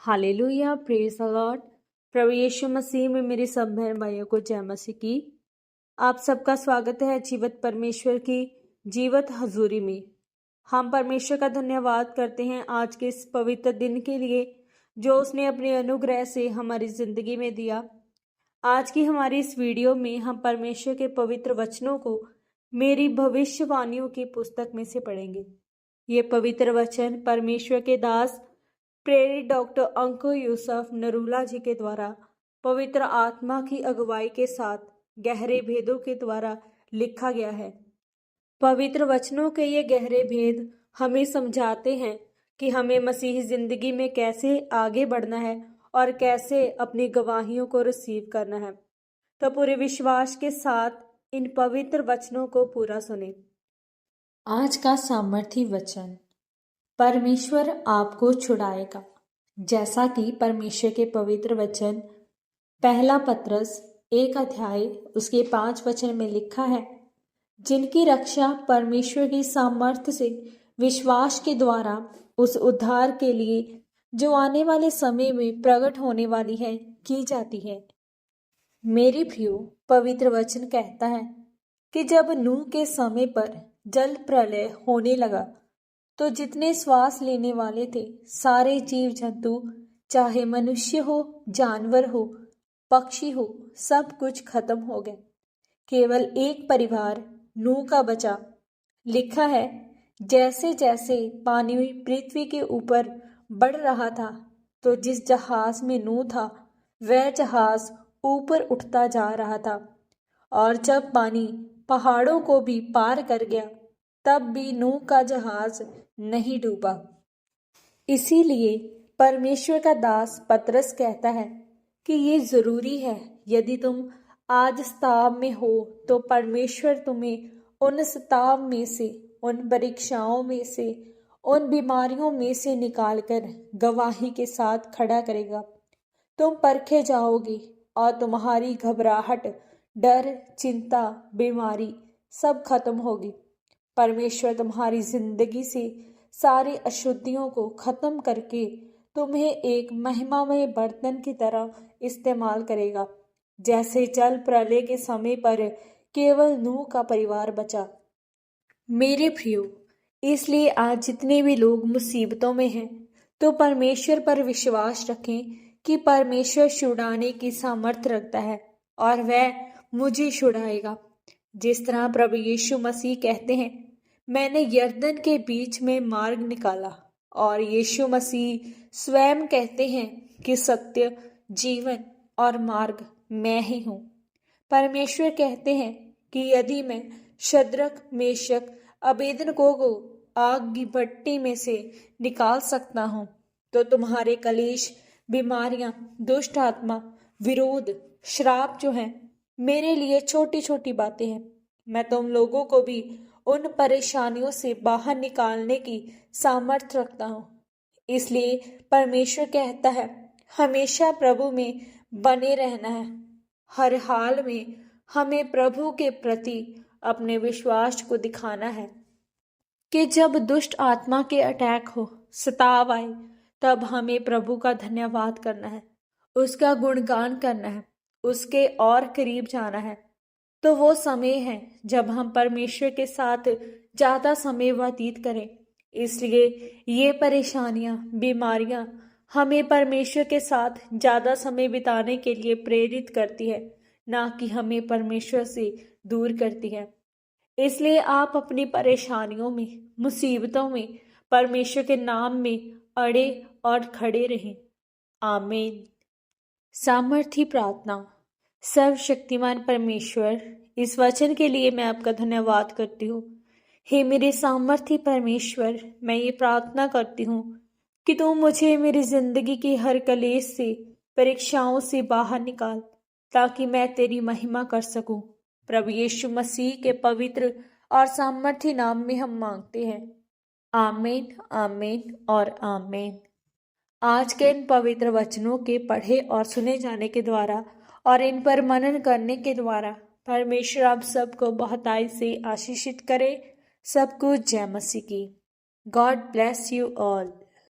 Hallelujah, praise the Lord. प्रभु यीशु मसीह में मेरे सब बहन भाइयों को जय मसीह की। आप सबका स्वागत है जीवत परमेश्वर की जीवत हजूरी में। हम परमेश्वर का धन्यवाद करते हैं आज के इस पवित्र दिन के लिए जो उसने अपने अनुग्रह से हमारी जिंदगी में दिया। आज की हमारी इस वीडियो में हम परमेश्वर के पवित्र वचनों को मेरी भविष्यवाणियों की पुस्तक में से पढ़ेंगे। ये पवित्र वचन परमेश्वर के दास प्रेरित डॉक्टर अंकुर यूसुफ नरूला जी के द्वारा पवित्र आत्मा की अगुवाई के साथ गहरे भेदों के द्वारा लिखा गया है। पवित्र वचनों के ये गहरे भेद हमें समझाते हैं कि हमें मसीही जिंदगी में कैसे आगे बढ़ना है और कैसे अपनी गवाहियों को रिसीव करना है। तो पूरे विश्वास के साथ इन पवित्र वचनों को पूरा सुने। आज का सामर्थी वचन, परमेश्वर आपको छुड़ाएगा। जैसा कि परमेश्वर के पवित्र वचन पहला पत्रस 1 अध्याय उसके 5 वचन में लिखा है, जिनकी रक्षा परमेश्वर की सामर्थ्य से विश्वास के द्वारा उस उद्धार के लिए जो आने वाले समय में प्रकट होने वाली है की जाती है। मेरे प्रियो, पवित्र वचन कहता है कि जब नूह के समय पर जल प्रलय होने लगा तो जितने श्वास लेने वाले थे सारे जीव जंतु, चाहे मनुष्य हो, जानवर हो, पक्षी हो, सब कुछ खत्म हो गए। केवल एक परिवार नूह का बचा। लिखा है, जैसे जैसे पानी पृथ्वी के ऊपर बढ़ रहा था तो जिस जहाज में नूह था वह जहाज ऊपर उठता जा रहा था, और जब पानी पहाड़ों को भी पार कर गया तब भी नूह का जहाज नहीं डूबा। इसीलिए परमेश्वर का दास पतरस कहता है कि ये जरूरी है, यदि तुम आज स्ताव में हो तो परमेश्वर तुम्हें उन स्ताव में से, उन परीक्षाओं में से, उन बीमारियों में से निकालकर गवाही के साथ खड़ा करेगा। तुम परखे जाओगे और तुम्हारी घबराहट, डर, चिंता, बीमारी सब खत्म होगी। परमेश्वर तुम्हारी जिंदगी से सारी अशुद्धियों को खत्म करके तुम्हें एक महिमामय बर्तन की तरह इस्तेमाल करेगा। जैसे जल प्रलय के समय पर केवल नूह का परिवार बचा। मेरे प्रियो, इसलिए आज जितने भी लोग मुसीबतों में हैं तो परमेश्वर पर विश्वास रखें कि परमेश्वर छुड़ाने की सामर्थ्य रखता है और वह मुझे छुड़ाएगा। जिस तरह प्रभु यीशु मसीह कहते हैं, मैंने यरदन के बीच में मार्ग निकाला, और यीशु मसीह स्वयं कहते हैं कि सत्य, जीवन और मार्ग मैं ही हूँ। परमेश्वर कहते हैं कि यदि मैं शद्रक, मेशक, अबेदनगो को आग की भट्टी में से निकाल सकता हूँ तो तुम्हारे कलेश, बीमारियां, दुष्ट आत्मा, विरोध, श्राप जो हैं मेरे लिए छोटी छोटी बातें हैं। मैं तुम लोगों को भी उन परेशानियों से बाहर निकालने की सामर्थ्य रखता हूँ। इसलिए परमेश्वर कहता है, हमेशा प्रभु में बने रहना है। हर हाल में हमें प्रभु के प्रति अपने विश्वास को दिखाना है कि जब दुष्ट आत्मा के अटैक हो, सताव आए, तब हमें प्रभु का धन्यवाद करना है, उसका गुणगान करना है, उसके और करीब जाना है। तो वो समय है जब हम परमेश्वर के साथ ज्यादा समय व्यतीत करें। इसलिए ये परेशानियां, बीमारियां हमें परमेश्वर के साथ ज्यादा समय बिताने के लिए प्रेरित करती है, ना कि हमें परमेश्वर से दूर करती है। इसलिए आप अपनी परेशानियों में, मुसीबतों में परमेश्वर के नाम में अड़े और खड़े रहें। आमीन। सामर्थी प्रार्थना। सर्वशक्तिमान परमेश्वर, इस वचन के लिए मैं आपका धन्यवाद करती हूँ। हे मेरे सामर्थी परमेश्वर, मैं ये प्रार्थना करती हूँ कि तू मुझे मेरी जिंदगी की हर कलेश से, परीक्षाओं से बाहर निकाल, ताकि मैं तेरी महिमा कर सकूं। प्रभु यीशु मसीह के पवित्र और सामर्थी नाम में हम मांगते हैं। आमीन, आमीन और आमीन। आज के इन पवित्र वचनों के पढ़े और सुने जाने के द्वारा और इन पर मनन करने के द्वारा परमेश्वर आप सबको बहुताई से आशीषित करे। सबको जय मसीह की। God bless you all.